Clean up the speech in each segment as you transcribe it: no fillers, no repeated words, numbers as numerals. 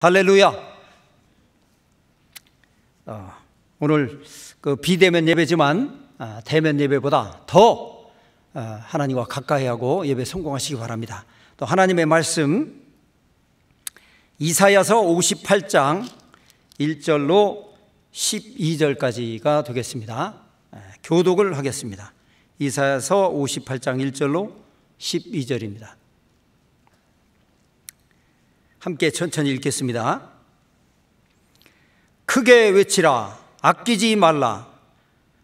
할렐루야. 오늘 그 비대면 예배지만 대면 예배보다 더 하나님과 가까이 하고 예배 성공하시기 바랍니다. 또 하나님의 말씀 이사야서 58장 1절로 12절까지가 되겠습니다. 교독을 하겠습니다. 이사야서 58장 1절로 12절입니다. 함께 천천히 읽겠습니다. 크게 외치라. 아끼지 말라.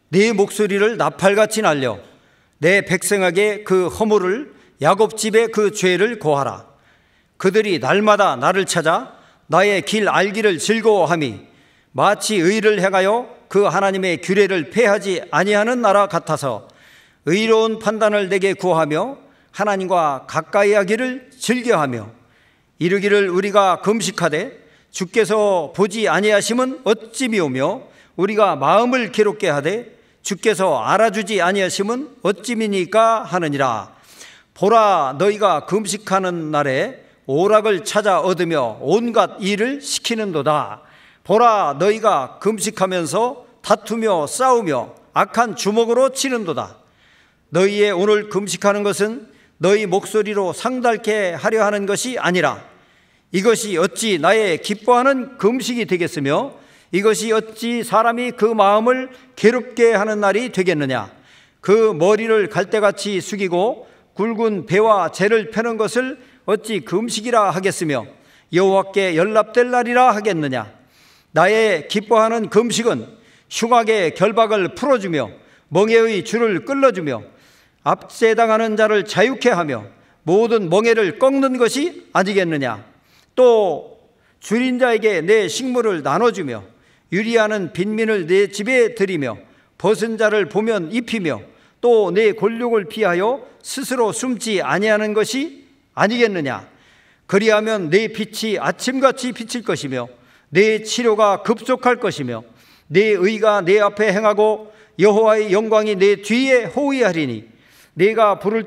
네 목소리를 나팔같이 날려 내 백성에게 그 허물을, 야곱 집의 그 죄를 고하라. 그들이 날마다 나를 찾아 나의 길 알기를 즐거워함이 마치 의를 행하여 그 하나님의 규례를 폐하지 아니하는 나라 같아서 의로운 판단을 내게 구하며 하나님과 가까이 하기를 즐겨하며 이르기를 우리가 금식하되 주께서 보지 아니하심은 어찌미오며 우리가 마음을 괴롭게 하되 주께서 알아주지 아니하심은 어찌미니까 하느니라. 보라, 너희가 금식하는 날에 오락을 찾아 얻으며 온갖 일을 시키는도다. 보라, 너희가 금식하면서 다투며 싸우며 악한 주먹으로 치는도다. 너희의 오늘 금식하는 것은 너희 목소리로 상달케 하려 하는 것이 아니라 이것이 어찌 나의 기뻐하는 금식이 되겠으며 이것이 어찌 사람이 그 마음을 괴롭게 하는 날이 되겠느냐. 그 머리를 갈대같이 숙이고 굵은 배와 재를 펴는 것을 어찌 금식이라 하겠으며 여호와께 연락될 날이라 하겠느냐. 나의 기뻐하는 금식은 흉악의 결박을 풀어주며 멍에의 줄을 끌어주며 압제당하는 자를 자유케 하며 모든 멍에를 꺾는 것이 아니겠느냐. 또 줄인 자에게 내 식물을 나눠주며 유리하는 빈민을 내 집에 들이며 벗은 자를 보면 입히며 또 내 골욕을 피하여 스스로 숨지 아니하는 것이 아니겠느냐. 그리하면 내 빛이 아침같이 비칠 것이며 내 치료가 급속할 것이며 내 의가 내 앞에 행하고 여호와의 영광이 내 뒤에 호위하리니 내가 부를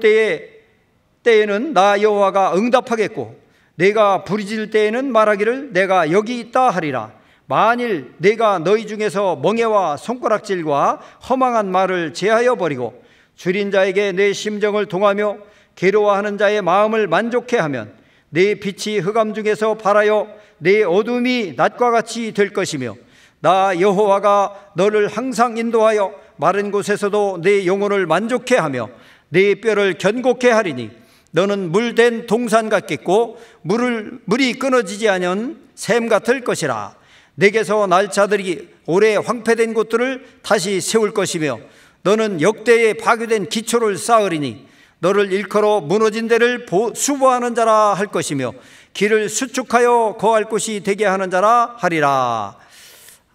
때에는 나 여호와가 응답하겠고 내가 부르짖을 때에는 말하기를 내가 여기 있다 하리라. 만일 내가 너희 중에서 멍에와 손가락질과 허망한 말을 제하여 버리고 줄인 자에게 내 심정을 동하며 괴로워하는 자의 마음을 만족해 하면 내 빛이 흑암 중에서 발하여 내 어둠이 낮과 같이 될 것이며 나 여호와가 너를 항상 인도하여 마른 곳에서도 내 영혼을 만족해 하며 내 뼈를 견고케 하리니 너는 물된 동산 같겠고 물이 끊어지지 않은 샘 같을 것이라. 내게서 날 자들이 오래 황폐된 곳들을 다시 세울 것이며 너는 역대에 파괴된 기초를 쌓으리니 너를 일컬어 무너진 데를 수보하는 자라 할 것이며 길을 수축하여 거할 곳이 되게 하는 자라 하리라.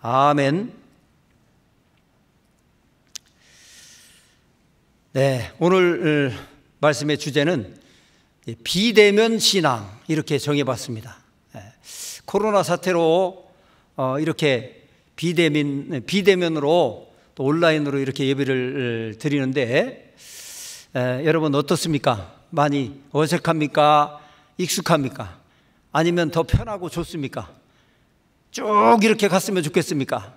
아멘. 네, 오늘 말씀의 주제는 비대면 신앙 이렇게 정해봤습니다. 코로나 사태로 이렇게 비대면으로 또 온라인으로 이렇게 예배를 드리는데 여러분 어떻습니까? 많이 어색합니까? 익숙합니까? 아니면 더 편하고 좋습니까? 쭉 이렇게 갔으면 좋겠습니까?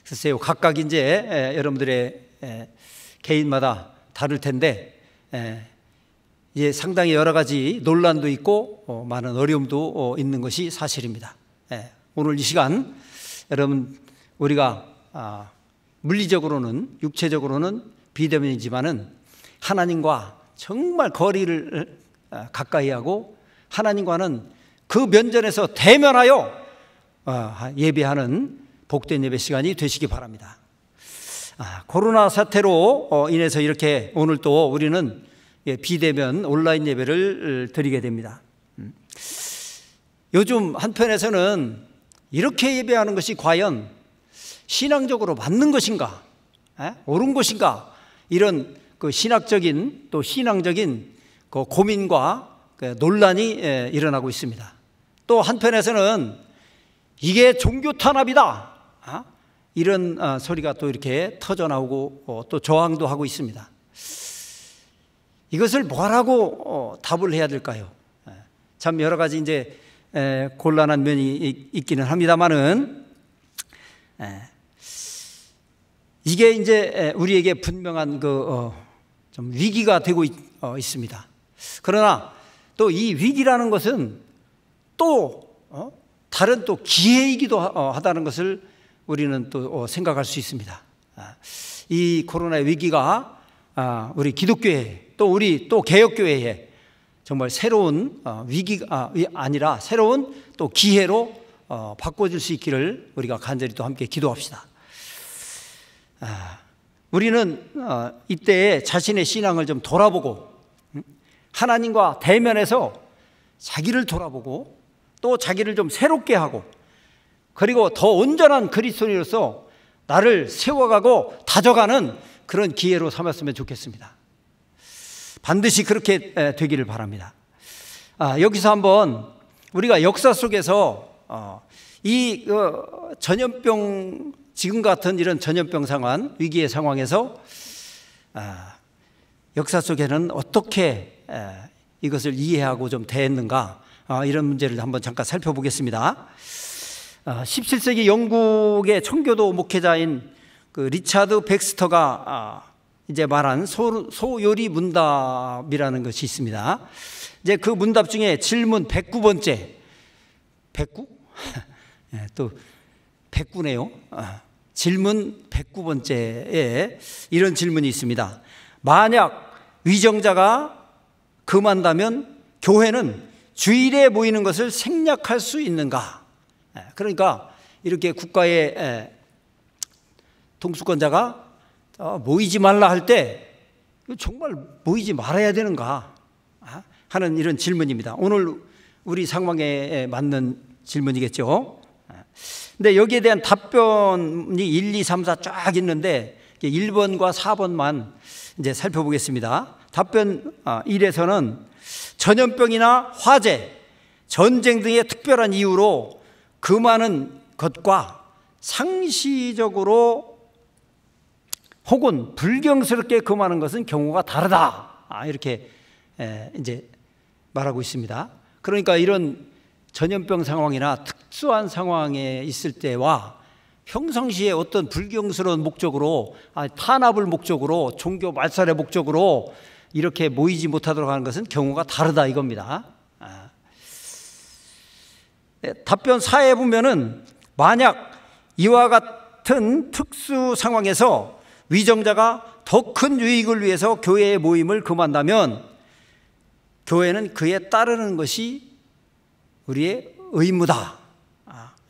글쎄요, 각각 이제 여러분들의 개인마다 다를 텐데 이제 상당히 여러 가지 논란도 있고 많은 어려움도 있는 것이 사실입니다. 오늘 이 시간 여러분 우리가 물리적으로는 육체적으로는 비대면이지만은 하나님과 정말 거리를 가까이 하고 하나님과는 그 면전에서 대면하여 예배하는 복된 예배 시간이 되시기 바랍니다. 코로나 사태로 인해서 이렇게 오늘 또 우리는 비대면 온라인 예배를 드리게 됩니다. 요즘 한편에서는 이렇게 예배하는 것이 과연 신앙적으로 맞는 것인가, 옳은 것인가, 이런 그 신학적인 또 신앙적인 그 고민과 그 논란이 일어나고 있습니다. 또 한편에서는 이게 종교 탄압이다, 이런 소리가 또 이렇게 터져 나오고 또 저항도 하고 있습니다. 이것을 뭐라고 답을 해야 될까요? 참 여러 가지 이제 곤란한 면이 있기는 합니다만은 이게 이제 우리에게 분명한 좀 위기가 되고 있습니다. 그러나 또 이 위기라는 것은 또 다른 또 기회이기도 하다는 것을 우리는 또 생각할 수 있습니다. 이 코로나의 위기가 우리 기독교회 또 우리 또 개혁교회에 정말 새로운 위기가 아니라 새로운 또 기회로 바꿔줄 수 있기를 우리가 간절히 또 함께 기도합시다. 우리는 이때에 자신의 신앙을 좀 돌아보고 하나님과 대면해서 자기를 돌아보고 또 자기를 좀 새롭게 하고 그리고 더 온전한 그리스도인으로서 나를 세워가고 다져가는 그런 기회로 삼았으면 좋겠습니다. 반드시 그렇게 되기를 바랍니다. 여기서 한번 우리가 역사 속에서 이 전염병 지금 같은 이런 전염병 상황 위기의 상황에서 역사 속에는 어떻게 이것을 이해하고 좀 대했는가 이런 문제를 한번 잠깐 살펴보겠습니다. 17세기 영국의 청교도 목회자인 그 리차드 백스터가 이제 말한 소요리 문답이라는 것이 있습니다. 이제 그 문답 중에 질문 109번째 109? 또 109네요. 질문 109번째에 이런 질문이 있습니다. 만약 위정자가 금한다면 교회는 주일에 모이는 것을 생략할 수 있는가? 그러니까 이렇게 국가의 통수권자가 모이지 말라 할 때 정말 모이지 말아야 되는가 하는 이런 질문입니다. 오늘 우리 상황에 맞는 질문이겠죠. 근데 여기에 대한 답변이 1, 2, 3, 4 쫙 있는데 1번과 4번만 이제 살펴보겠습니다. 답변 1에서는 전염병이나 화재, 전쟁 등의 특별한 이유로 금하는 것과 상시적으로 혹은 불경스럽게 금하는 것은 경우가 다르다. 이렇게 이제 말하고 있습니다. 그러니까 이런 전염병 상황이나 특수한 상황에 있을 때와 평상시에 어떤 불경스러운 목적으로 탄압을 목적으로 종교 말살의 목적으로 이렇게 모이지 못하도록 하는 것은 경우가 다르다 이겁니다. 답변 4에 보면은 만약 이와 같은 특수 상황에서 위정자가 더 큰 유익을 위해서 교회의 모임을 금한다면 교회는 그에 따르는 것이 우리의 의무다.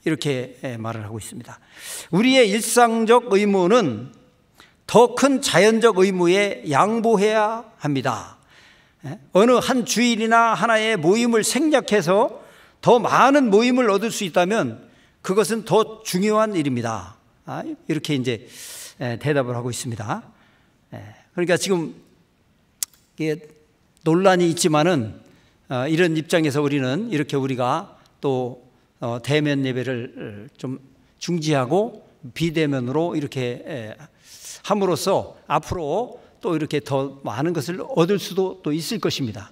이렇게 말을 하고 있습니다. 우리의 일상적 의무는 더 큰 자연적 의무에 양보해야 합니다. 어느 한 주일이나 하나의 모임을 생략해서 더 많은 모임을 얻을 수 있다면 그것은 더 중요한 일입니다. 이렇게 이제 대답을 하고 있습니다. 그러니까 지금 논란이 있지만은 이런 입장에서 우리는 이렇게 우리가 또 대면 예배를 좀 중지하고 비대면으로 이렇게 함으로써 앞으로 또 이렇게 더 많은 것을 얻을 수도 또 있을 것입니다.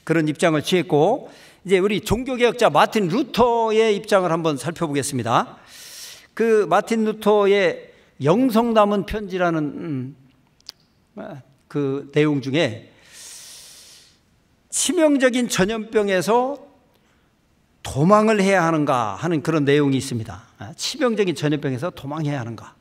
그런 입장을 취했고 이제 우리 종교개혁자 마틴 루터의 입장을 한번 살펴보겠습니다. 그 마틴 루터의 영성 담은 편지라는 그 내용 중에 치명적인 전염병에서 도망을 해야 하는가 하는 그런 내용이 있습니다. 치명적인 전염병에서 도망해야 하는가?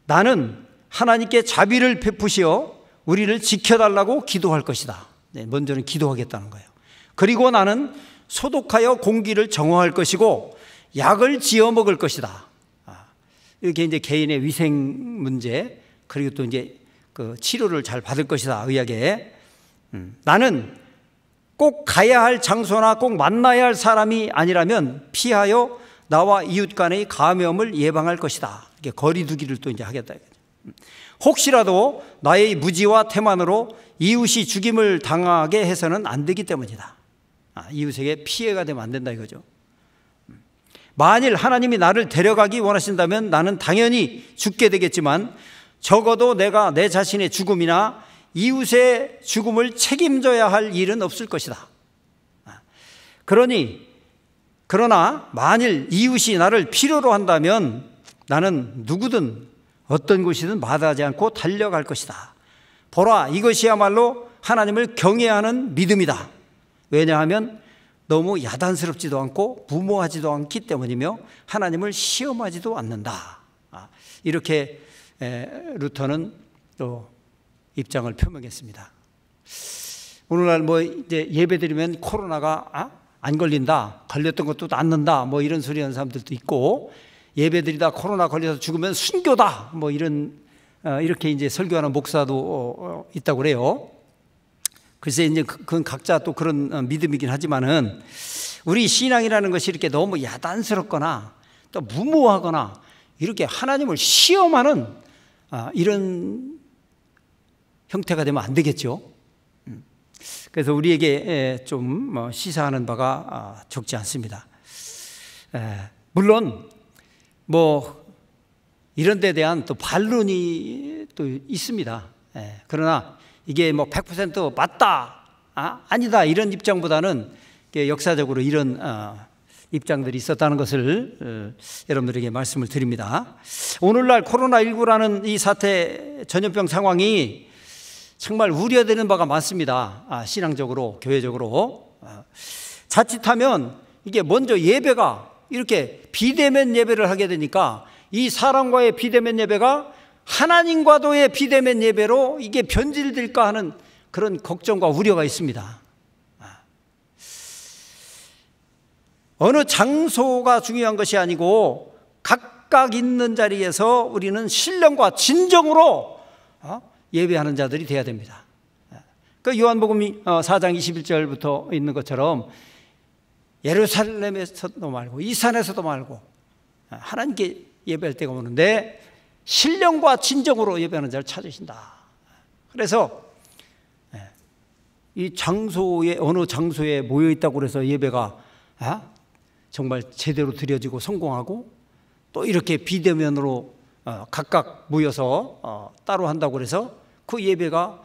나는 하나님께 자비를 베푸시어 우리를 지켜달라고 기도할 것이다. 먼저는 기도하겠다는 거예요. 그리고 나는 소독하여 공기를 정화할 것이고 약을 지어 먹을 것이다. 이렇게 이제 개인의 위생 문제 그리고 또 이제 그 치료를 잘 받을 것이다. 의학에 나는 꼭 가야 할 장소나 꼭 만나야 할 사람이 아니라면 피하여 나와 이웃 간의 감염을 예방할 것이다. 이렇게 거리 두기를 또 이제 하겠다. 혹시라도 나의 무지와 태만으로 이웃이 죽임을 당하게 해서는 안 되기 때문이다. 이웃에게 피해가 되면 안 된다 이거죠. 만일 하나님이 나를 데려가기 원하신다면 나는 당연히 죽게 되겠지만 적어도 내가 내 자신의 죽음이나 이웃의 죽음을 책임져야 할 일은 없을 것이다. 그러나 만일 이웃이 나를 필요로 한다면 나는 누구든 어떤 곳이든 마다하지 않고 달려갈 것이다. 보라, 이것이야말로 하나님을 경외하는 믿음이다. 왜냐하면 너무 야단스럽지도 않고 무모하지도 않기 때문이며 하나님을 시험하지도 않는다. 이렇게 루터는 또 입장을 표명했습니다. 오늘날 이제 예배드리면 코로나가 안 걸린다, 걸렸던 것도 낫는다, 이런 소리 하는 사람들도 있고, 예배드리다 코로나 걸려서 죽으면 순교다, 이렇게 이제 설교하는 목사도 있다고 그래요. 글쎄, 이제 그건 각자 또 그런 믿음이긴 하지만은, 우리 신앙이라는 것이 이렇게 너무 야단스럽거나 또 무모하거나 이렇게 하나님을 시험하는 이런 형태가 되면 안 되겠죠. 그래서 우리에게 좀 시사하는 바가 적지 않습니다. 물론 이런 데 대한 또 반론이 또 있습니다. 그러나 이게 100% 맞다, 아니다, 이런 입장보다는 역사적으로 이런 입장들이 있었다는 것을 여러분들에게 말씀을 드립니다. 오늘날 코로나19라는 이 사태, 전염병 상황이 정말 우려되는 바가 많습니다. 신앙적으로, 교회적으로. 자칫하면 이게 먼저 예배가 이렇게 비대면 예배를 하게 되니까 이 사람과의 비대면 예배가 하나님과도의 비대면 예배로 이게 변질될까 하는 그런 걱정과 우려가 있습니다. 어느 장소가 중요한 것이 아니고 각각 있는 자리에서 우리는 신령과 진정으로 예배하는 자들이 되어야 됩니다. 그 요한복음 4장 21절부터 있는 것처럼 예루살렘에서도 말고 이 산에서도 말고 하나님께 예배할 때가 오는데 신령과 진정으로 예배하는 자를 찾으신다. 그래서 이 장소에, 어느 장소에 모여 있다고 그래서 예배가 정말 제대로 드려지고 성공하고, 또 이렇게 비대면으로 각각 모여서 따로 한다고 그래서 그 예배가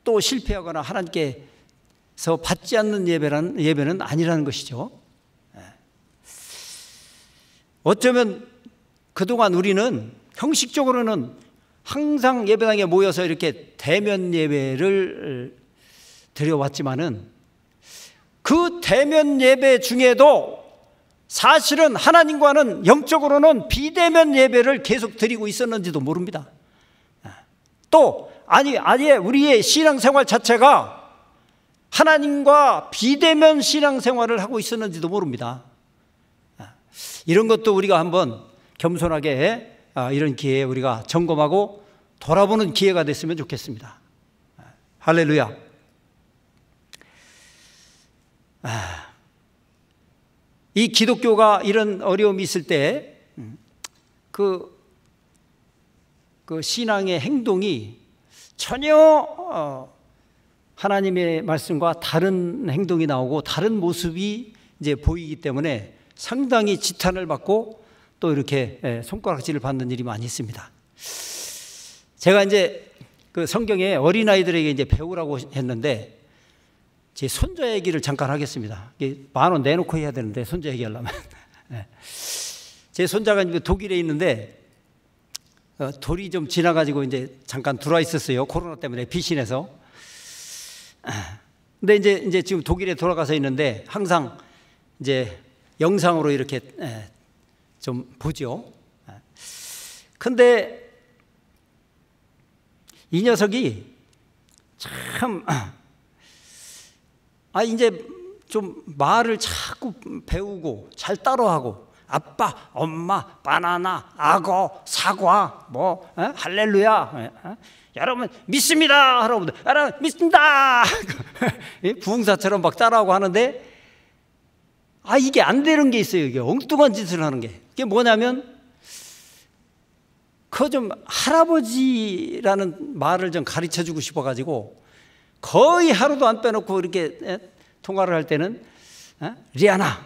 또 실패하거나 하나님께서 받지 않는 예배는 아니라는 것이죠. 어쩌면 그동안 우리는 형식적으로는 항상 예배당에 모여서 이렇게 대면 예배를 드려왔지만은 그 대면 예배 중에도 사실은 하나님과는 영적으로는 비대면 예배를 계속 드리고 있었는지도 모릅니다. 또 아예 우리의 신앙생활 자체가 하나님과 비대면 신앙생활을 하고 있었는지도 모릅니다. 이런 것도 우리가 한번 겸손하게 이런 기회에 우리가 점검하고 돌아보는 기회가 됐으면 좋겠습니다. 할렐루야. 이 기독교가 이런 어려움이 있을 때 그 신앙의 행동이 전혀 하나님의 말씀과 다른 행동이 나오고 다른 모습이 이제 보이기 때문에 상당히 지탄을 받고 또 이렇게 손가락질을 받는 일이 많이 있습니다. 제가 이제 그 성경에 어린아이들에게 이제 배우라고 했는데 제 손자 얘기를 잠깐 하겠습니다. 10,000원 내놓고 해야 되는데 손자 얘기하려면 제 손자가 이제 독일에 있는데 돌이 좀 지나가지고 이제 잠깐 들어와 있었어요. 코로나 때문에 피신해서. 근데 이제 지금 독일에 돌아가서 있는데 항상 이제 영상으로 이렇게 좀 보죠. 근데 이 녀석이 참 이제 좀 말을 자꾸 배우고 잘 따라하고 아빠, 엄마, 바나나, 악어, 사과, 할렐루야, 여러분 믿습니다 하라고, 여러분 믿습니다 부흥사처럼 막 따라하고 하는데 이게 안 되는 게 있어요. 이게 엉뚱한 짓을 하는 게. 이게 뭐냐면 그 좀 할아버지라는 말을 좀 가르쳐 주고 싶어 가지고 거의 하루도 안 빼놓고 이렇게 통화를 할 때는 리아나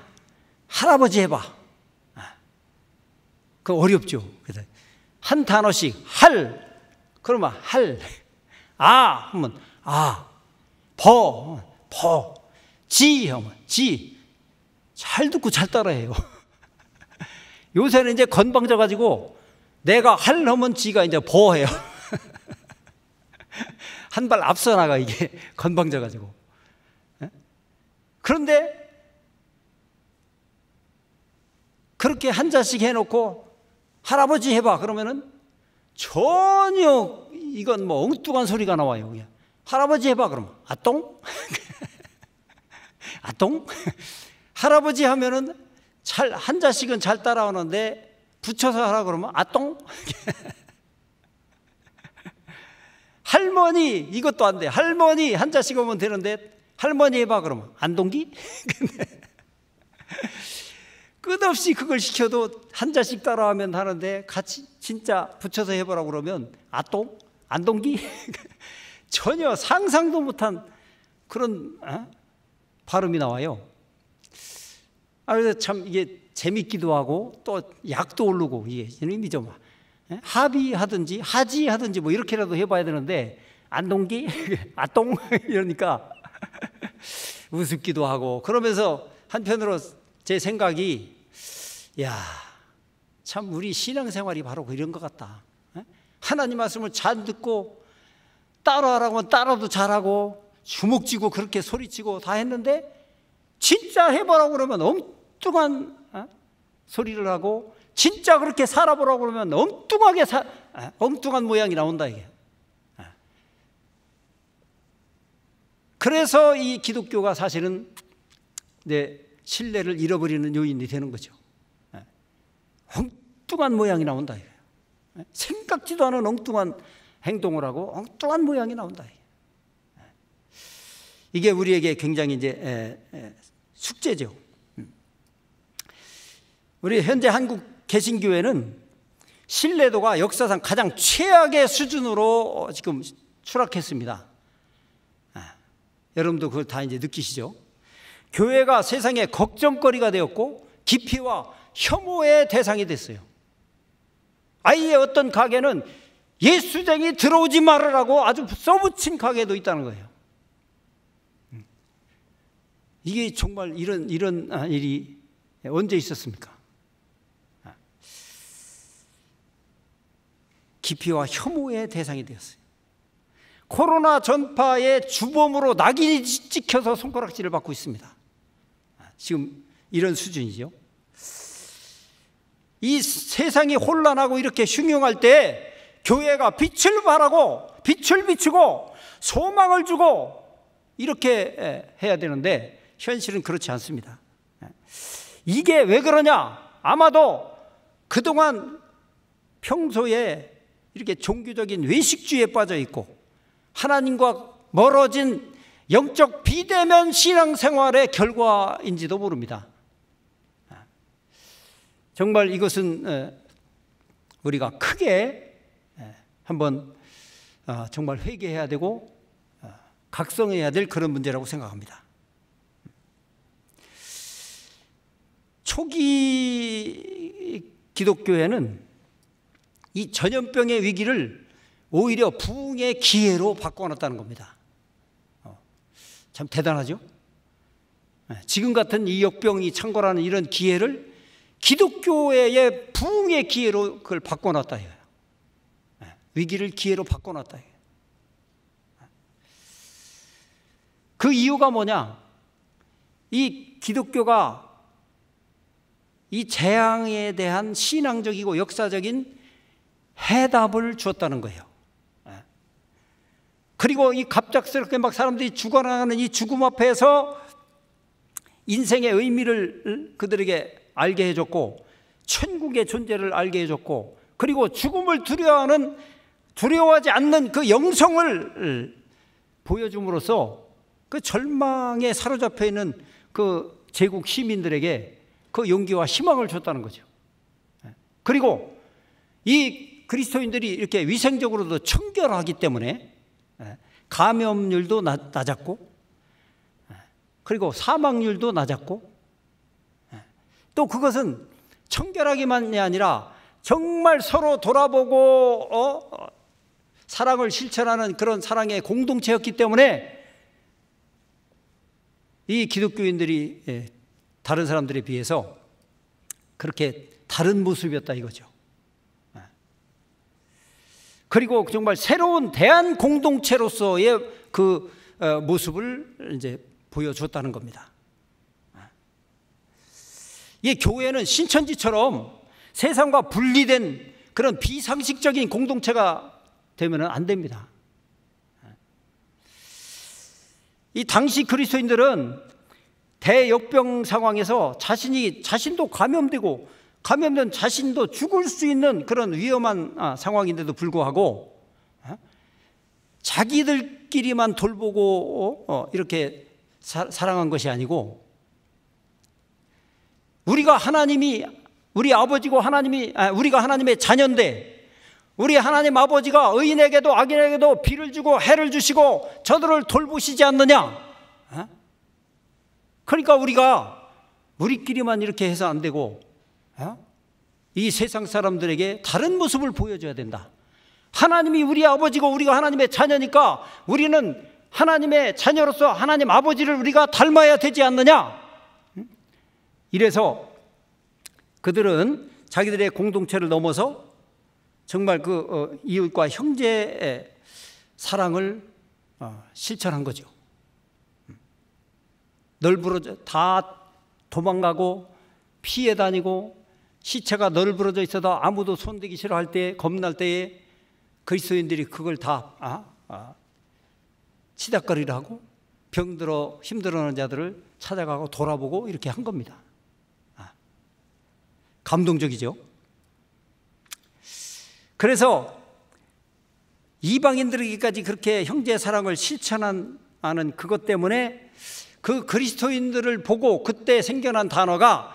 할아버지 해봐. 그 어렵죠. 그래서 한 단어씩 그러면 아 하면 아, 버 지 하면 지. 잘 듣고 잘 따라해요. 요새는 이제 건방져 가지고 내가 할 하면 지가 이제 버해요. 한 발 앞서 나가, 이게 건방져 가지고. 그런데 그렇게 한 자씩 해놓고 할아버지 해봐 그러면은 전혀 이건 뭐 엉뚱한 소리가 나와요. 그냥 할아버지 해봐 그러면 아똥? 아똥? 할아버지 하면은 한 자씩은 잘 따라오는데 붙여서 하라 그러면 아똥? 할머니 이것도 안 돼. 할머니 한 자씩 오면 되는데 할머니 해봐 그러면 안동기? 끝없이 그걸 시켜도 한 자씩 따라하면 하는데 같이 진짜 붙여서 해보라고 그러면 아똥? 안동기? 전혀 상상도 못한 그런 발음이 나와요. 그래서 참 이게 재밌기도 하고 또 약도 오르고 이게 의미죠. 합의하든지 하지하든지 뭐 이렇게라도 해봐야 되는데 안동기? 아똥? 이러니까 우습기도 하고 그러면서 한편으로 제 생각이 야, 참 우리 신앙생활이 바로 이런 것 같다. 하나님 말씀을 잘 듣고 따라하라고 하면 따라도 잘하고 주먹 쥐고 그렇게 소리치고 다 했는데 진짜 해보라고 그러면 엉뚱한 소리를 하고 진짜 그렇게 살아보라고 그러면 엉뚱한 모양이 나온다 이게. 그래서 이 기독교가 사실은 신뢰를 잃어버리는 요인이 되는 거죠. 엉뚱한 모양이 나온다 이게. 생각지도 않은 엉뚱한 행동을 하고 엉뚱한 모양이 나온다 이게 우리에게 굉장히 이제 숙제죠. 우리 현재 한국 개신교회는 신뢰도가 역사상 가장 최악의 수준으로 지금 추락했습니다. 여러분도 그걸 다 이제 느끼시죠? 교회가 세상의 걱정거리가 되었고 기피와 혐오의 대상이 됐어요. 아예 어떤 가게는 예수쟁이 들어오지 말으라고 아주 써붙인 가게도 있다는 거예요. 이게 정말 이런 일이 언제 있었습니까? 기피와 혐오의 대상이 되었어요. 코로나 전파의 주범으로 낙인이 찍혀서 손가락질을 받고 있습니다. 지금 이런 수준이죠. 이 세상이 혼란하고 이렇게 흉흉할 때 교회가 빛을 발하고 빛을 비추고 소망을 주고 이렇게 해야 되는데 현실은 그렇지 않습니다. 이게 왜 그러냐? 아마도 그동안 평소에 이렇게 종교적인 외식주의에 빠져 있고 하나님과 멀어진 영적 비대면 신앙생활의 결과인지도 모릅니다. 정말 이것은 우리가 크게 한번 정말 회개해야 되고 각성해야 될 그런 문제라고 생각합니다. 초기 기독교회는 이 전염병의 위기를 오히려 부흥의 기회로 바꿔놨다는 겁니다. 참 대단하죠? 지금 같은 이 역병이 창궐하는 이런 기회를 기독교회의 부흥의 기회로 그걸 바꿔놨다. 위기를 기회로 바꿔놨다. 그 이유가 뭐냐? 이 기독교가 이 재앙에 대한 신앙적이고 역사적인 해답을 주었다는 거예요. 그리고 이 갑작스럽게 막 사람들이 죽어나가는 이 죽음 앞에서 인생의 의미를 그들에게 알게 해줬고 천국의 존재를 알게 해줬고 그리고 죽음을 두려워하지 않는 그 영성을 보여줌으로써 그 절망에 사로잡혀 있는 그 제국 시민들에게 그 용기와 희망을 줬다는 거죠. 그리고 이 그리스도인들이 이렇게 위생적으로도 청결하기 때문에 감염률도 낮았고 그리고 사망률도 낮았고 또 그것은 청결하기만이 아니라 정말 서로 돌아보고 사랑을 실천하는 그런 사랑의 공동체였기 때문에 이 기독교인들이 다른 사람들에 비해서 그렇게 다른 모습이었다 이거죠. 그리고 정말 새로운 대한 공동체로서의 그 모습을 이제 보여줬다는 겁니다. 이 교회는 신천지처럼 세상과 분리된 그런 비상식적인 공동체가 되면 안 됩니다. 이 당시 그리스도인들은 대역병 상황에서 자신도 감염된 자신도 죽을 수 있는 그런 위험한 상황인데도 불구하고 자기들끼리만 돌보고 이렇게 사랑한 것이 아니고 우리가 하나님의 자녀인데 우리 하나님 아버지가 의인에게도 악인에게도 비를 주고 해를 주시고 저들을 돌보시지 않느냐. 그러니까 우리끼리만 이렇게 해서 안 되고 이 세상 사람들에게 다른 모습을 보여줘야 된다. 하나님이 우리 아버지고 우리가 하나님의 자녀니까 우리는 하나님의 자녀로서 하나님 아버지를 우리가 닮아야 되지 않느냐. 이래서 그들은 자기들의 공동체를 넘어서 정말 그 이웃과 형제의 사랑을 실천한 거죠. 널브러져 다 도망가고 피해 다니고 시체가 널브러져 있어도 아무도 손대기 싫어할 때, 겁날 때에 그리스도인들이 그걸 다 치닥거리를 하고 병들어 힘들어하는 자들을 찾아가고 돌아보고 이렇게 한 겁니다. 감동적이죠. 그래서 이방인들에게까지 그렇게 형제의 사랑을 실천하는 그것 때문에 그 그리스도인들을 보고 그때 생겨난 단어가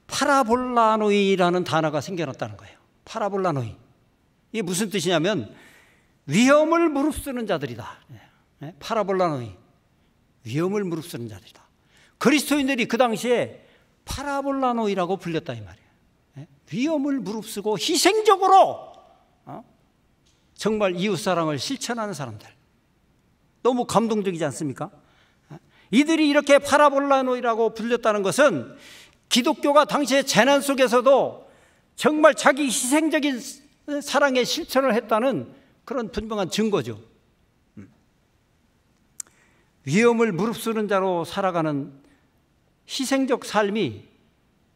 파라볼라노이라는 단어가 생겨났다는 거예요. 파라볼라노이. 이게 무슨 뜻이냐면 위험을 무릅쓰는 자들이다. 파라볼라노이. 위험을 무릅쓰는 자들이다. 그리스도인들이 그 당시에 파라볼라노이라고 불렸다 이 말이에요. 위험을 무릅쓰고 희생적으로 정말 이웃사랑을 실천하는 사람들. 너무 감동적이지 않습니까? 이들이 이렇게 파라볼라노이라고 불렸다는 것은 기독교가 당시의 재난 속에서도 정말 자기 희생적인 사랑의 실천을 했다는 그런 분명한 증거죠. 위험을 무릅쓰는 자로 살아가는 희생적 삶이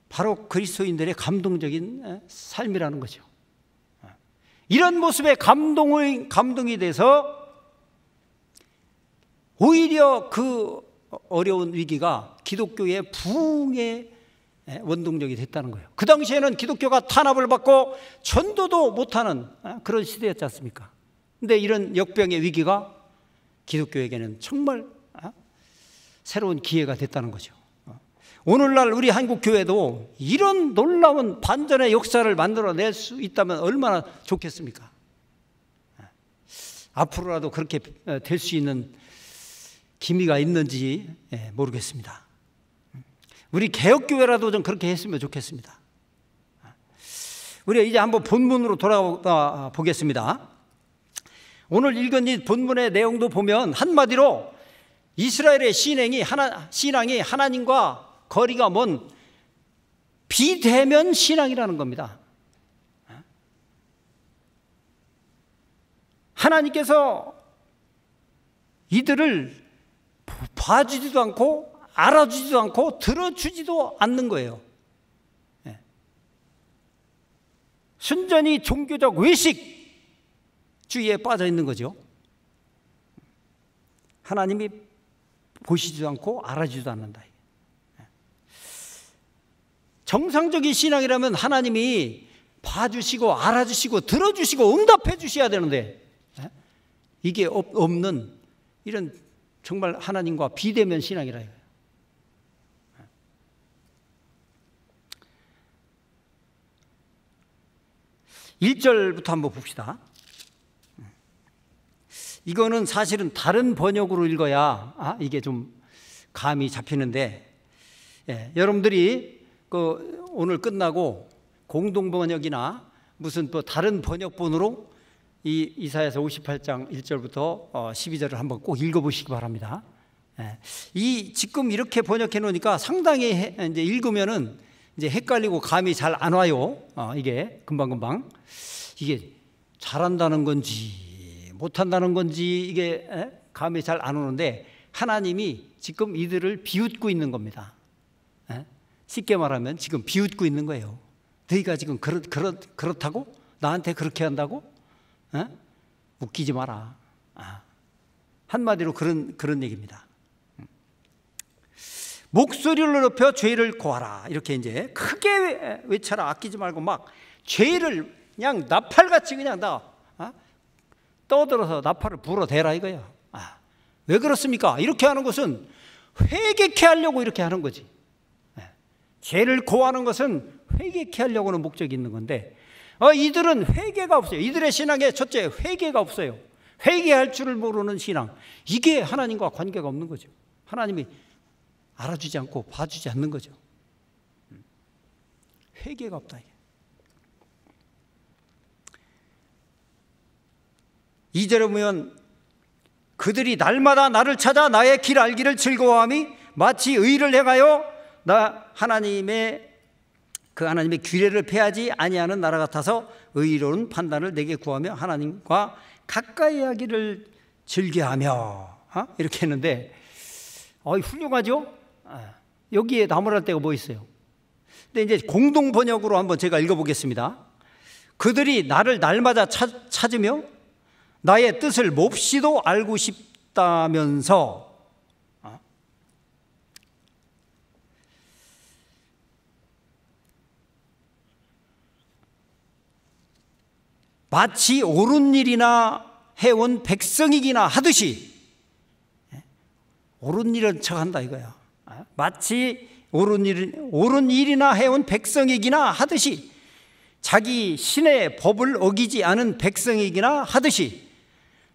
바로 그리스도인들의 감동적인 삶이라는 거죠. 이런 모습에 감동이 돼서 오히려 그 어려운 위기가 기독교의 부흥의 원동력이 됐다는 거예요. 그 당시에는 기독교가 탄압을 받고 전도도 못하는 그런 시대였지 않습니까? 그런데 이런 역병의 위기가 기독교에게는 정말 새로운 기회가 됐다는 거죠. 오늘날 우리 한국교회도 이런 놀라운 반전의 역사를 만들어낼 수 있다면 얼마나 좋겠습니까? 앞으로라도 그렇게 될 수 있는 기미가 있는지 모르겠습니다. 우리 개혁교회라도 좀 그렇게 했으면 좋겠습니다. 우리가 이제 한번 본문으로 돌아가 보겠습니다. 오늘 읽은 이 본문의 내용도 보면 한마디로 이스라엘의 신앙이 하나님과 거리가 먼 비대면 신앙이라는 겁니다. 하나님께서 이들을 봐주지도 않고 알아주지도 않고 들어주지도 않는 거예요. 순전히 종교적 외식주의에 빠져 있는 거죠. 하나님이 보시지도 않고 알아주지도 않는다. 정상적인 신앙이라면 하나님이 봐주시고 알아주시고 들어주시고 응답해 주셔야 되는데 이게 없는 이런 정말 하나님과 비대면 신앙이라 이거예요. 1절부터 한번 봅시다. 이거는 사실은 다른 번역으로 읽어야 이게 좀 감이 잡히는데 여러분들이 오늘 끝나고 공동번역이나 무슨 또 다른 번역본으로 이 이사야서 58장 1절부터 12절을 한번 꼭 읽어보시기 바랍니다. 이 지금 이렇게 번역해 놓으니까 상당히 이제 읽으면은 이제 헷갈리고 감이 잘 안 와요. 이게 금방금방 이게 잘한다는 건지 못한다는 건지 이게 감이 잘 안 오는데 하나님이 지금 이들을 비웃고 있는 겁니다. 쉽게 말하면 지금 비웃고 있는 거예요. 너희가 지금 그렇다고? 나한테 그렇게 한다고? 웃기지 마라. 한마디로 그런 얘기입니다. 목소리를 높여 죄를 고하라. 이렇게 이제 크게 외쳐라. 아끼지 말고 막 죄를 그냥 나팔같이 그냥 다 떠들어서 나팔을 불어대라 이거야. 왜 그렇습니까? 이렇게 하는 것은 회개케 하려고 이렇게 하는 거지. 죄를 고하는 것은 회개케 하려고는 목적이 있는 건데 이들은 회개가 없어요. 이들의 신앙에 첫째 회개가 없어요. 회개할 줄을 모르는 신앙. 이게 하나님과 관계가 없는 거죠. 하나님이 알아주지 않고 봐주지 않는 거죠. 회개가 없다. 이게. 2절에 보면 그들이 날마다 나를 찾아 나의 길 알기를 즐거워함이 마치 의를 행하여 나 하나님의 규례를 폐하지 아니하는 나라 같아서 의로운 판단을 내게 구하며 하나님과 가까이 하기를 즐겨하며 이렇게 했는데 훌륭하죠? 여기에 나무랄 데가 뭐 있어요? 근데 이제 공동 번역으로 한번 제가 읽어보겠습니다. 그들이 나를 날마다 찾으며 나의 뜻을 몹시도 알고 싶다면서 마치 옳은 일이나 해온 백성이기나 하듯이 옳은 일은 척한다 이거야. 마치 옳은 일이나 해온 백성이기나 하듯이 자기 신의 법을 어기지 않은 백성이기나 하듯이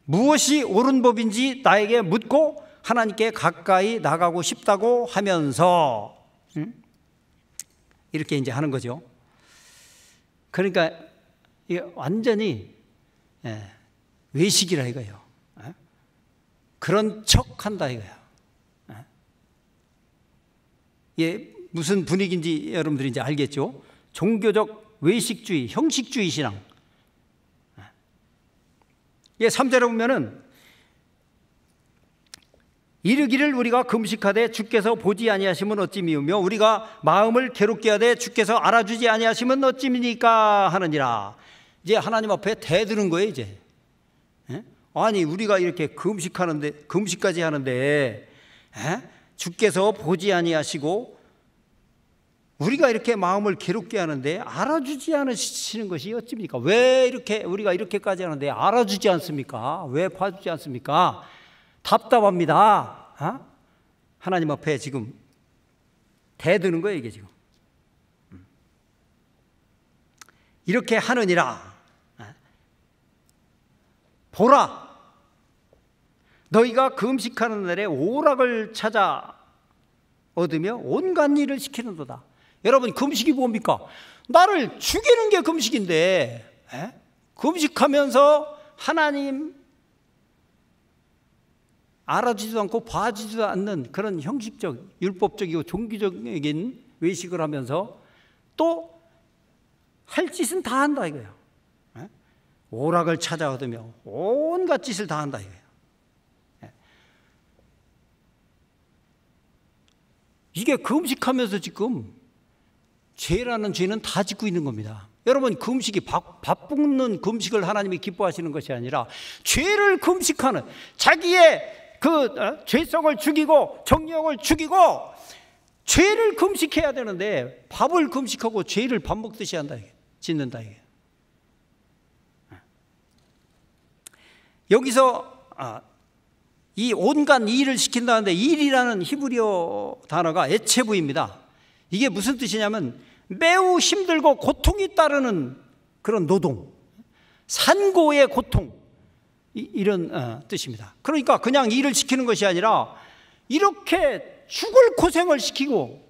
무엇이 옳은 법인지 나에게 묻고 하나님께 가까이 나가고 싶다고 하면서 이렇게 이제 하는 거죠. 그러니까 이게 완전히 외식이라 이거예요. 그런 척 한다 이거예요. 이게 무슨 분위기인지 여러분들이 이제 알겠죠? 종교적 외식주의, 형식주의 신앙. 예, 3절에 보면은 이르기를 우리가 금식하되 주께서 보지 아니하시면 어찌 미우며 우리가 마음을 괴롭게 하되 주께서 알아주지 아니하시면 어찌입니까 하느니라. 이제 하나님 앞에 대드는 거예요 이제. 아니 우리가 이렇게 금식까지 하는데 주께서 보지 아니하시고 우리가 이렇게 마음을 괴롭게 하는데 알아주지 않으시는 것이 어찌입니까? 왜 이렇게 우리가 이렇게까지 하는데 알아주지 않습니까? 왜 봐주지 않습니까? 답답합니다. 하나님 앞에 지금 대드는 거예요 이게 지금. 이렇게 하느니라. 보라, 너희가 금식하는 날에 오락을 찾아 얻으며 온갖 일을 시키는도다. 여러분 금식이 뭡니까? 나를 죽이는 게 금식인데 금식하면서 하나님 알아주지도 않고 봐주지도 않는 그런 형식적 율법적이고 종교적인 외식을 하면서 또 할 짓은 다 한다 이거예요. 오락을 찾아 얻으며 온갖 짓을 다 한다 이거예요. 이게 금식하면서 지금 죄라는 죄는 다 짓고 있는 겁니다. 여러분 금식이 밥 볶는 금식을 하나님이 기뻐하시는 것이 아니라 죄를 금식하는 자기의 죄성을 죽이고 정욕을 죽이고 죄를 금식해야 되는데 밥을 금식하고 죄를 밥 먹듯이 한다 이게 짓는다 이게. 여기서 이 온갖 일을 시킨다는데 일이라는 히브리어 단어가 에체부입니다. 이게 무슨 뜻이냐면 매우 힘들고 고통이 따르는 그런 노동, 산고의 고통 이런 뜻입니다. 그러니까 그냥 일을 시키는 것이 아니라 이렇게 죽을 고생을 시키고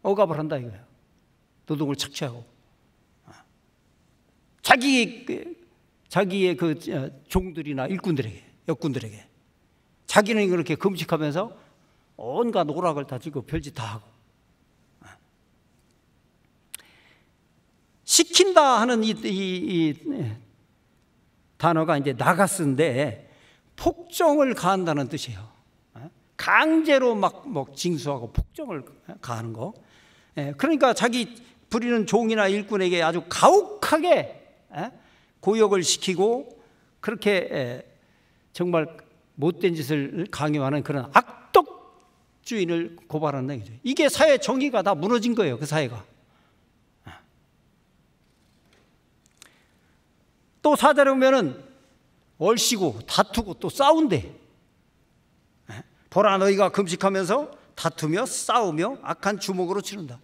억압을 한다 이거예요. 노동을 착취하고 자기의 그 종들이나 일꾼들에게, 역군들에게. 자기는 그렇게 금식하면서 온갖 오락을 다 지고 별짓 다 하고. 시킨다 하는 이 단어가 이제 나가스인데 폭정을 가한다는 뜻이에요. 강제로 막 징수하고 폭정을 가하는 거. 그러니까 자기 부리는 종이나 일꾼에게 아주 가혹하게 고역을 시키고 그렇게 정말 못된 짓을 강요하는 그런 악덕주의를 고발하는 얘기죠. 이게 사회 정의가 다 무너진 거예요. 그 사회가. 또 4절에 보면은 얼씨고 다투고 또 싸운대. 보라 너희가 금식하면서 다투며 싸우며 악한 주먹으로 치른다.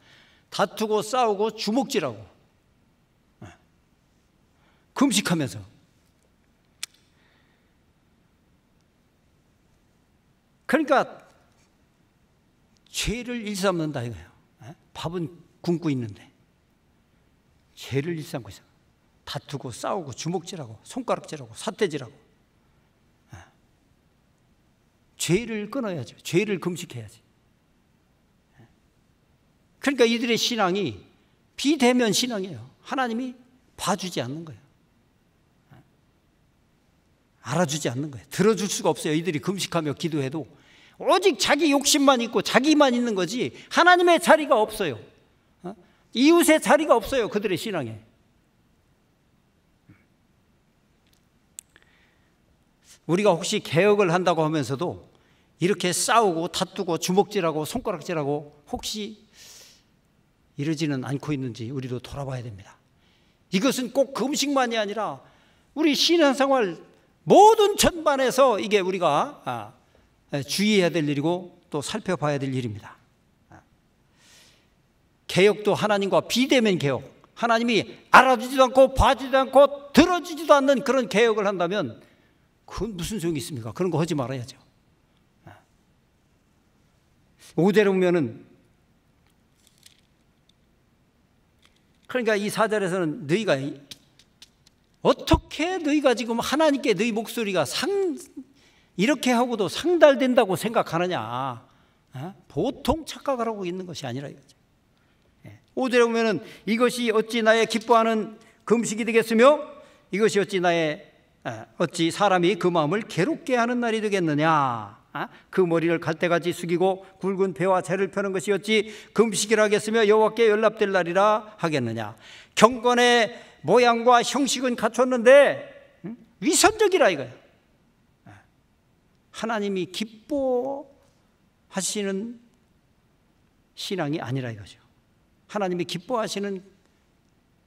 다투고 싸우고 주먹질하고 금식하면서. 그러니까 죄를 일삼는다 이거예요. 밥은 굶고 있는데 죄를 일삼고 있어. 다투고 싸우고 주먹질하고 손가락질하고 삿대질하고. 죄를 끊어야죠. 죄를 금식해야지. 그러니까 이들의 신앙이 비대면 신앙이에요. 하나님이 봐주지 않는 거예요. 알아주지 않는 거예요. 들어줄 수가 없어요. 이들이 금식하며 기도해도 오직 자기 욕심만 있고 자기만 있는 거지 하나님의 자리가 없어요. 이웃의 자리가 없어요. 그들의 신앙에. 우리가 혹시 개혁을 한다고 하면서도 이렇게 싸우고 다투고 주먹질하고 손가락질하고 혹시 이러지는 않고 있는지 우리도 돌아봐야 됩니다. 이것은 꼭 금식만이 아니라 우리 신앙생활 모든 전반에서 이게 우리가 주의해야 될 일이고 또 살펴봐야 될 일입니다. 개혁도 하나님과 비대면 개혁, 하나님이 알아주지도 않고 봐주지도 않고 들어주지도 않는 그런 개혁을 한다면 그건 무슨 소용이 있습니까? 그런 거 하지 말아야죠. 5절에 보면은 그러니까 이 4절에서는 너희가 어떻게 너희가 지금 하나님께 너희 목소리가 이렇게 하고도 상달된다고 생각하느냐. 보통 착각을 하고 있는 것이 아니라 이거죠. 5절에 보면은 이것이 어찌 나의 기뻐하는 금식이 되겠으며 이것이 어찌 사람이 그 마음을 괴롭게 하는 날이 되겠느냐. 그 머리를 갈대같이 숙이고 굵은 배와 재를 펴는 것이 어찌 금식이라 하겠으며 여호와께 연락될 날이라 하겠느냐. 경건의 모양과 형식은 갖췄는데 위선적이라 이거예요. 하나님이 기뻐하시는 신앙이 아니라 이거죠. 하나님이 기뻐하시는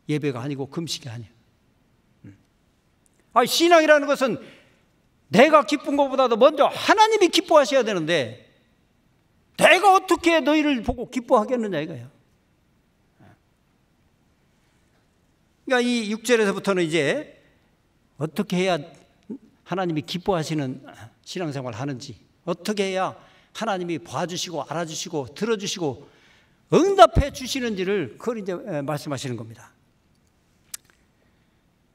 예배가 아니고 금식이 아니에요. 신앙이라는 것은 내가 기쁜 것보다도 먼저 하나님이 기뻐하셔야 되는데 내가 어떻게 너희를 보고 기뻐하겠느냐 이거예요. 그러니까 이 6절에서부터는 이제 어떻게 해야 하나님이 기뻐하시는 신앙생활을 하는지, 어떻게 해야 하나님이 봐주시고 알아주시고 들어주시고 응답해 주시는지를 그걸 이제 말씀하시는 겁니다.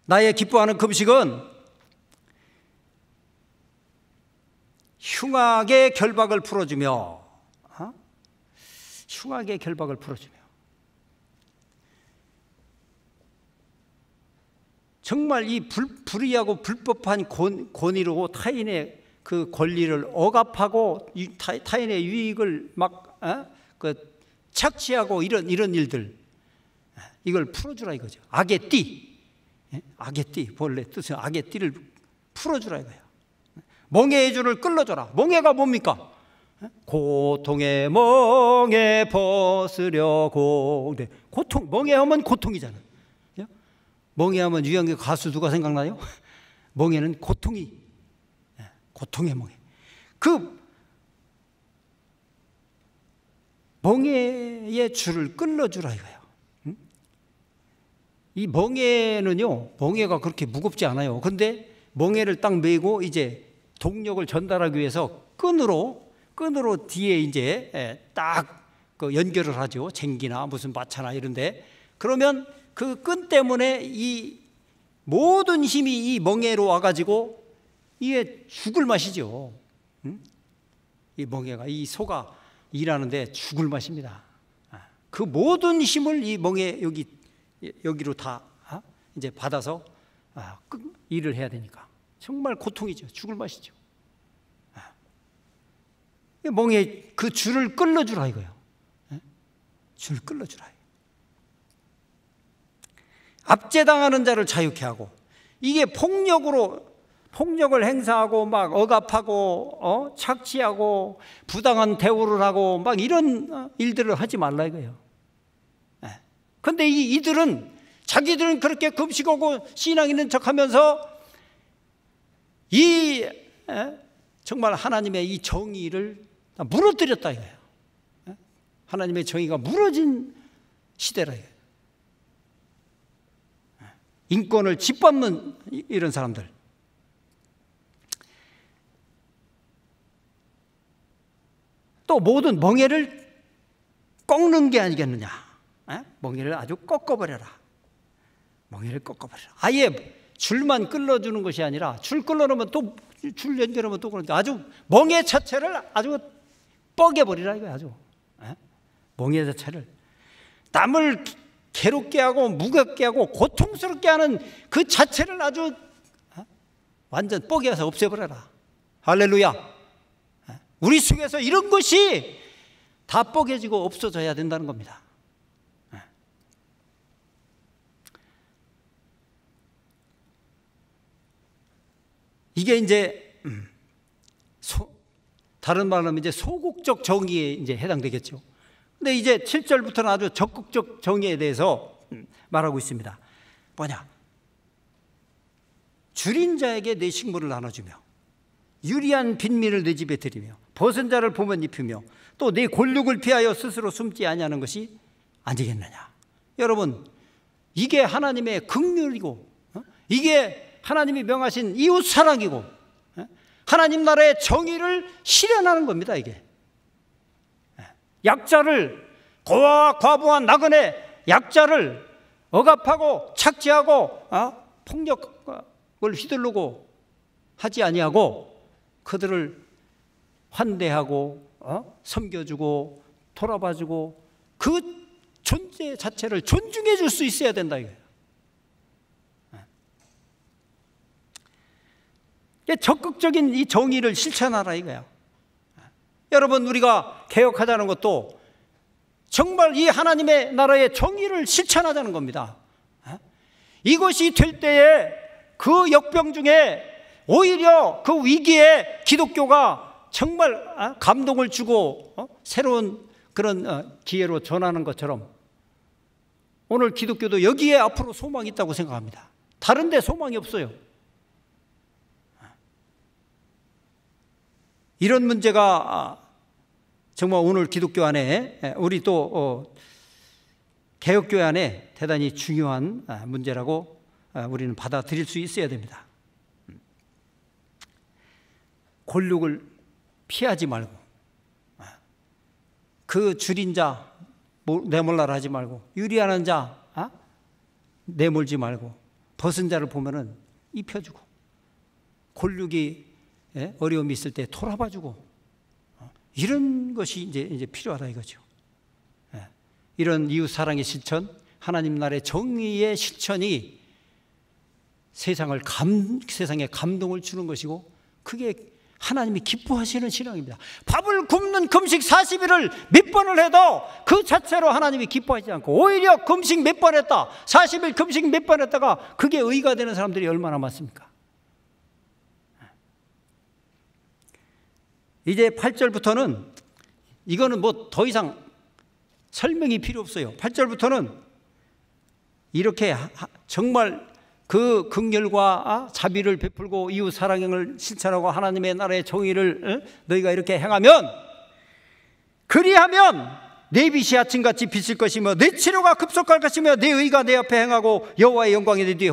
나의 기뻐하는 금식은 흉악의 결박을 풀어주며, 흉악의 결박을 풀어주며, 정말 이 불의하고 불법한 권위로 타인의 그 권리를 억압하고 타인의 유익을 막 착취하고 이런 일들, 이걸 풀어주라 이거죠. 악의 띠, 악의 띠, 본래 뜻은 악의 띠를 풀어주라 이거예요. 멍에의 줄을 끌어줘라. 멍에가 뭡니까? 고통의 멍에 벗으려고. 고통, 멍에하면 고통이잖아. 멍에하면 유양의 가수 누가 생각나요? 멍에는 고통의 멍에. 그 멍에의 줄을 끌어주라 이거예요. 이 멍에는요, 멍에가 그렇게 무겁지 않아요. 근데 멍에를 딱 메고 이제 동력을 전달하기 위해서 끈으로 뒤에 이제 딱 그 연결을 하죠. 쟁기나 무슨 마차나 이런데. 그러면 그 끈 때문에 이 모든 힘이 이 멍에로 와가지고 이게 죽을 맛이죠. 이 멍에가, 이 소가 일하는데 죽을 맛입니다. 그 모든 힘을 이 멍에 여기로 다 이제 받아서 일을 해야 되니까 정말 고통이죠. 죽을 맛이죠. 멍에 그 줄을 끌어주라 이거예요. 줄 끌어주라. 압제당하는 자를 자유케 하고, 이게 폭력을 행사하고 막 억압하고 착취하고 부당한 대우를 하고 막 이런 일들을 하지 말라 이거예요. 그런데 이들은 자기들은 그렇게 금식하고 신앙 있는 척하면서 정말 하나님의 이 정의를 무너뜨렸다 이거예요. 하나님의 정의가 무너진 시대라 이거예요. 인권을 짓밟는 이런 사람들. 또 모든 멍에를 꺾는 게 아니겠느냐. 멍에를 아주 꺾어버려라. 멍에를 꺾어버려라. 아예 줄만 끌어주는 것이 아니라 줄 끌어놓으면 또 줄 연결하면 또 그러니까 아주 멍에 자체를 아주 뻐개버리라 이거야. 아주 멍에 자체를 남을 괴롭게 하고 무겁게 하고 고통스럽게 하는 그 자체를 아주 완전 뻐개서 없애버려라. 할렐루야. 우리 속에서 이런 것이 다 뻐개지고 없어져야 된다는 겁니다. 이게 이제 다른 말로 하면 이제 소극적 정의에 이제 해당되겠죠. 근데 이제 7절부터는 아주 적극적 정의에 대해서 말하고 있습니다. 뭐냐? 줄인 자에게 내 식물을 나눠주며 유리한 빈민을 내 집에 들이며 벗은 자를 보면 입히며 또 내 골육을 피하여 스스로 숨지 아니하는 것이 아니겠느냐. 여러분, 이게 하나님의 긍휼이고 이게 하나님이 명하신 이웃 사랑이고 하나님 나라의 정의를 실현하는 겁니다. 이게 약자를, 고아와 과부와 나그네 약자를 억압하고 착취하고 폭력을 휘두르고 하지 아니하고 그들을 환대하고 섬겨주고 돌아봐주고 그 존재 자체를 존중해 줄 수 있어야 된다 이거예요. 적극적인 이 정의를 실천하라 이거예요. 여러분, 우리가 개혁하자는 것도 정말 이 하나님의 나라의 정의를 실천하자는 겁니다. 이것이 될 때에 그 역병 중에 오히려 그 위기에 기독교가 정말 감동을 주고 새로운 그런 기회로 전하는 것처럼 오늘 기독교도 여기에 앞으로 소망이 있다고 생각합니다. 다른 데 소망이 없어요. 이런 문제가 정말 오늘 기독교 안에 우리 또 개혁교회 안에 대단히 중요한 문제라고 우리는 받아들일 수 있어야 됩니다. 권력을 피하지 말고 그 줄인 자 내몰라라 하지 말고 유리하는 자 내몰지 말고 벗은 자를 보면은 입혀주고 권력이 어려움이 있을 때 돌아봐주고 이런 것이 이제 필요하다 이거죠. 이런 이웃 사랑의 실천, 하나님 나라의 정의의 실천이 세상에 감동을 주는 것이고 그게 하나님이 기뻐하시는 신앙입니다. 밥을 굶는 금식 40일을 몇 번을 해도 그 자체로 하나님이 기뻐하지 않고 오히려 금식 몇 번 했다, 40일 금식 몇 번 했다가 그게 의가 되는 사람들이 얼마나 많습니까? 이제 8절부터는 이거는 뭐 더 이상 설명이 필요 없어요. 8절부터는 이렇게 정말 그 긍휼과 자비를 베풀고 이웃 사랑을 실천하고 하나님의 나라의 정의를 너희가 이렇게 행하면 그리하면 내 빛이 아침같이 비칠 것이며 내 치료가 급속할 것이며 내 의가 내 앞에 행하고 여호와의 영광이 내 뒤에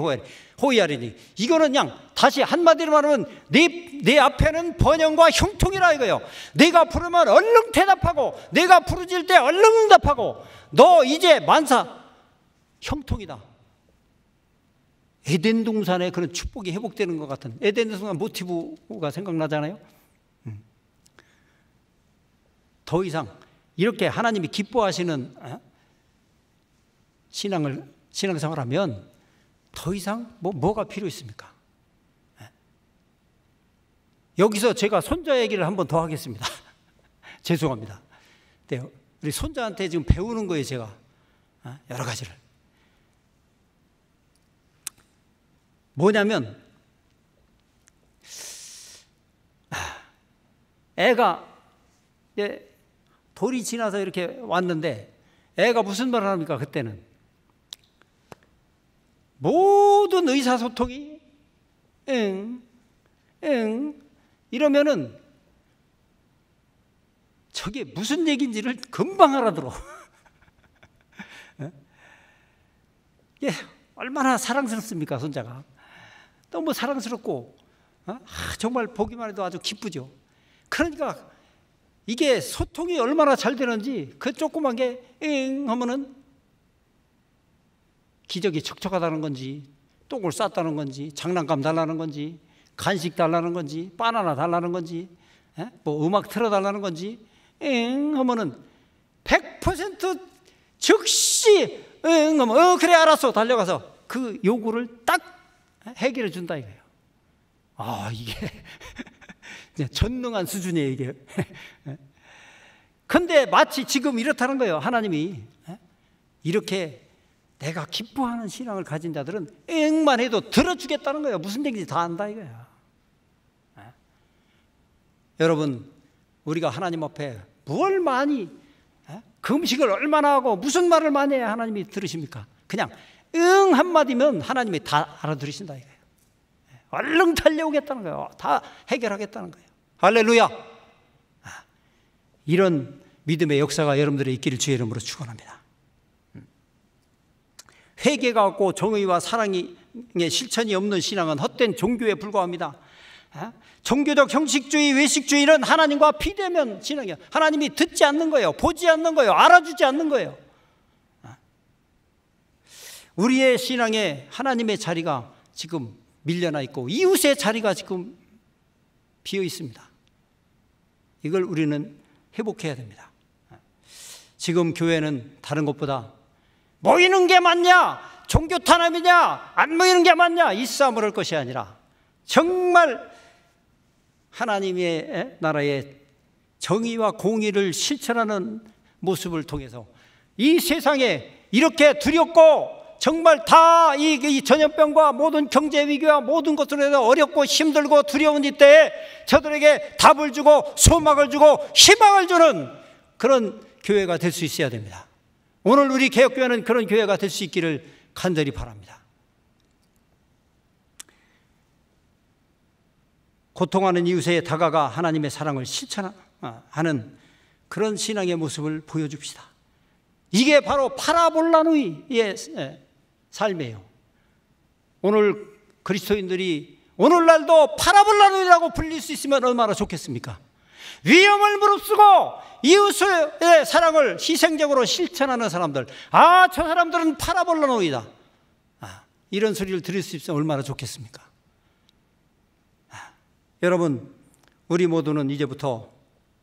호위하리니. 이거는 그냥 다시 한마디로 말하면 내 앞에는 번영과 형통이라 이거예요. 내가 부르면 얼른 대답하고 내가 부르질 때 얼른 응답하고 너 이제 만사 형통이다. 에덴 동산의 그런 축복이 회복되는 것 같은 에덴 동산 모티브가 생각나잖아요. 더 이상 이렇게 하나님이 기뻐하시는 신앙생활하면 더 이상 뭐가 필요 있습니까? 여기서 제가 손자 얘기를 한 번 더 하겠습니다. 죄송합니다. 네, 우리 손자한테 지금 배우는 거예요, 제가. 여러 가지를. 뭐냐면, 애가 이제 돌이 지나서 이렇게 왔는데, 애가 무슨 말을 합니까, 그때는? 모든 의사소통이, 이러면은, 저게 무슨 얘기인지를 금방 알아들어. 예, 얼마나 사랑스럽습니까, 손자가. 너무 사랑스럽고, 정말 보기만 해도 아주 기쁘죠. 그러니까 이게 소통이 얼마나 잘 되는지 그 조그만 게 하면은 기저귀 척척하다는 건지, 똥을 쌌다는 건지, 장난감 달라는 건지, 간식 달라는 건지, 바나나 달라는 건지, 뭐 음악 틀어달라는 건지, 하면은 100% 즉시 하면 그래 알았어 달려가서 그 요구를 딱 해결해 준다 이거예요. 이게 전능한 수준이에요 이게. 근데 마치 지금 이렇다는 거예요. 하나님이 이렇게 내가 기뻐하는 신앙을 가진 자들은 만 해도 들어주겠다는 거예요. 무슨 얘기인지 다 안다 이거야. 여러분, 우리가 하나님 앞에 뭘 많이 금식을 얼마나 하고 무슨 말을 많이 해야 하나님이 들으십니까? 그냥 한마디면 하나님이 다 알아들으신다 이거예요. 얼른 달려오겠다는 거예요. 다 해결하겠다는 거예요. 할렐루야. 이런 믿음의 역사가 여러분들의 있기를 주의 이름으로 축원합니다. 회개가 없고 정의와 사랑의 실천이 없는 신앙은 헛된 종교에 불과합니다. 종교적 형식주의, 외식주의는 하나님과 비대면 신앙이에요. 하나님이 듣지 않는 거예요. 보지 않는 거예요. 알아주지 않는 거예요. 우리의 신앙에 하나님의 자리가 지금 밀려나 있고 이웃의 자리가 지금 비어 있습니다. 이걸 우리는 회복해야 됩니다. 지금 교회는 다른 것보다 모이는 게 맞냐, 종교 탄압이냐, 안 모이는 게 맞냐 이 싸움을 할 것이 아니라 정말 하나님의 나라의 정의와 공의를 실천하는 모습을 통해서 이 세상에 이렇게 두렵고 정말 다 이 전염병과 모든 경제 위기와 모든 것으로 해서 어렵고 힘들고 두려운 이때에 저들에게 답을 주고 소망을 주고 희망을 주는 그런 교회가 될 수 있어야 됩니다. 오늘 우리 개혁교회는 그런 교회가 될 수 있기를 간절히 바랍니다. 고통하는 이웃에 다가가 하나님의 사랑을 실천하는 그런 신앙의 모습을 보여줍시다. 이게 바로 파라볼라누이의 삶이에요. 오늘 그리스도인들이 오늘날도 파라볼라누이라고 불릴 수 있으면 얼마나 좋겠습니까? 위험을 무릅쓰고 이웃의 사랑을 희생적으로 실천하는 사람들, 저 사람들은 파라볼라누이다. 이런 소리를 들을 수 있으면 얼마나 좋겠습니까? 여러분, 우리 모두는 이제부터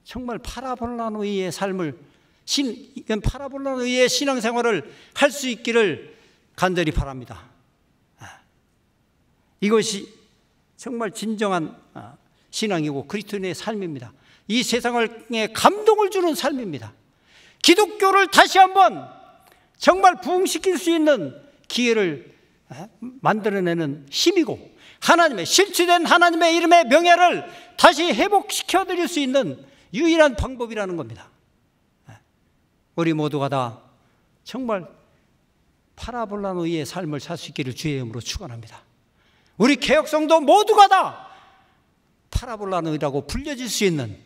정말 파라볼라누이의 삶을 파라볼라누이의 신앙생활을 할 수 있기를 간절히 바랍니다. 이것이 정말 진정한 신앙이고 그리스도인의 삶입니다. 이 세상에 감동을 주는 삶입니다. 기독교를 다시 한번 정말 부흥시킬 수 있는 기회를 만들어내는 힘이고 하나님의 실추된 하나님의 이름의 명예를 다시 회복시켜 드릴 수 있는 유일한 방법이라는 겁니다. 우리 모두가 다 정말 파라볼라누이의 삶을 살 수 있기를 주의 이름으로 축원합니다. 우리 개혁성도 모두가 다 파라볼라누이라고 불려질 수 있는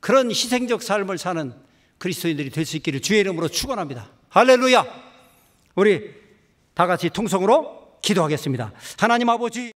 그런 희생적 삶을 사는 그리스도인들이 될 수 있기를 주의 이름으로 축원합니다. 할렐루야. 우리 다 같이 통성으로 기도하겠습니다. 하나님 아버지,